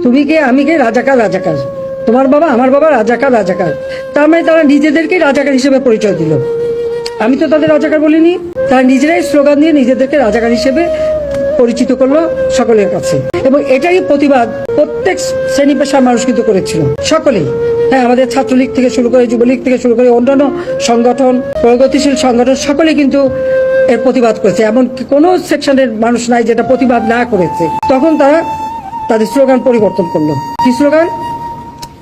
তুমি কে আমি কে, রাজাকার রাজাকার, তোমার বাবা আমার বাবা রাজাকার রাজাকার। তার মানে তারা নিজেদেরকেই রাজাকার হিসেবে পরিচয় দিল। আমি তো তাদের রাজাকার বলিনি, তারা নিজেরাই স্লোগান দিয়ে নিজেদেরকে রাজাকার হিসেবে পরিচিত করলো সকলের কাছে। এবং এটাই প্রতিবাদ প্রত্যেক শ্রেণী পেশার মানুষ কিন্তু করেছিল, সকলেই। হ্যাঁ, আমাদের ছাত্রলীগ থেকে শুরু করে, যুবলীগ থেকে শুরু করে, অন্যান্য সংগঠন, প্রগতিশীল সংগঠন সকলেই কিন্তু এর প্রতিবাদ করেছে। এমন কোনো সেকশনের মানুষ নাই যেটা প্রতিবাদ না করেছে। তখন তারা তাদের স্লোগান পরিবর্তন করলো। কি স্লোগান?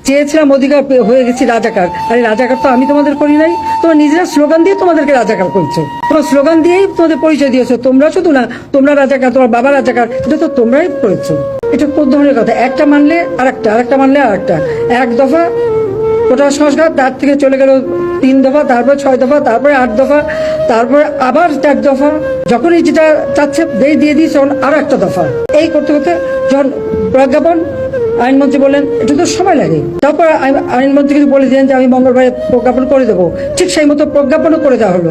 চেয়েছিলাম অধিকার, হয়ে গেছি রাজাকার। আরে রাজাকার তো আমি তোমাদের করি নাই, তোমরা নিজেরা স্লোগান দিয়ে তোমাদেরকে রাজাকার করছো। তোমার স্লোগান দিয়েই তোমাদের পরিচয় দিয়েছো। তোমরা শুধু না, তোমরা রাজাকার, তোমার বাবা রাজাকার, এটা তো তোমরাই করেছো। এটা কোন ধরনের কথা? একটা মানলে আরেকটা, আরেকটা মানলে আরেকটা। এক দফা কোটা সংস্কার, তার থেকে চলে গেল 3 দফা, তারপরে 6 দফা, তারপরে 8 দফা, তারপরে আবার 4 দফা। যখনই যেটা চাচ্ছে দিয়ে দিয়েছে আরো একটা দফা। এই করতে করতে যখন প্রজ্ঞাপন, আইনমন্ত্রী বললেন এটা তো সময় লাগে। তারপর আইনমন্ত্রী কিন্তু বলে দিলেন যে আমি মঙ্গলবারে প্রজ্ঞাপন করে দেবো। ঠিক সেই মতো প্রজ্ঞাপনও করে দেওয়া হলো।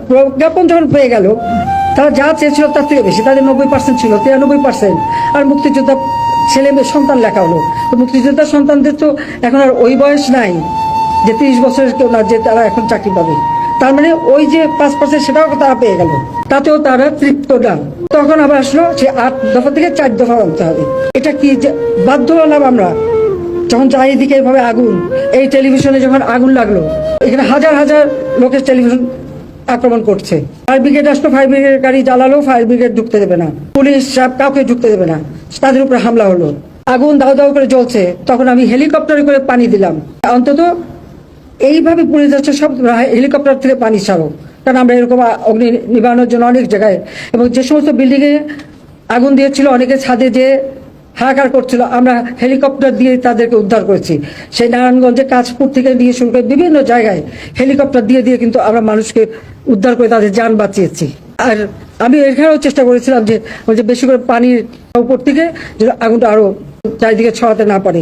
প্রজ্ঞাপন যখন পেয়ে গেল, তারা যা চেয়েছিল তার থেকে বেশি, তাদের 90% ছিল, 93%। আর মুক্তিযোদ্ধা ছেলে মেয়ে সন্তান লেখা হলো। তো মুক্তিযোদ্ধার সন্তানদের তো এখন আর ওই বয়স নাই যে 30 বছরের কেউ না, যে তারা এখন চাকরি পাবে। তার মানে ওই যে 5% সেটাও তারা পেয়ে গেল, তাতেও তারা তৃপ্ত না। তখন আবার আসলো সে 8 দফা থেকে 4 দফা আনতে হবে। এটা কি বাধ্য হলাম আমরা? যখন চারিদিকে এভাবে আগুন, এই টেলিভিশনে যখন আগুন লাগলো, এখানে হাজার হাজার লোকের টেলিভিশন আক্রমণ করছে। ফায়ার ব্রিগেড আসলো, ফায়ার ব্রিগেড গাড়ি জ্বালালো, ফায়ার ব্রিগেড ঢুকতে দেবে না, পুলিশ সব কাউকে ঢুকতে দেবে না। তাদের উপরে হামলা হলো, আগুন দাও দাও করে জ্বলছে। তখন আমি হেলিকপ্টারে করে পানি দিলাম, অন্তত এইভাবে পুড়ে যাচ্ছে সব, হেলিকপ্টার থেকে পানি ছাড়ো। কারণ আমরা এরকম অগ্নি নিবারণের জন্য অনেক জায়গায়, এবং যে সমস্ত বিল্ডিংয়ে আগুন দিয়েছিল, অনেকে ছাদে যে হাহাকার করছিল, আমরা হেলিকপ্টার দিয়ে তাদেরকে উদ্ধার করেছি। সেই নারায়ণগঞ্জে কাঁচপুর থেকে দিয়ে শুরু করে বিভিন্ন জায়গায় হেলিকপ্টার দিয়ে দিয়ে কিন্তু আমরা মানুষকে উদ্ধার করে তাদের যান বাঁচিয়েছি। আর আমি এখানেও চেষ্টা করেছিলাম যে বেশি করে পানির উপর থেকে যেন আগুনটা আরো চারিদিকে ছড়াতে না পারে।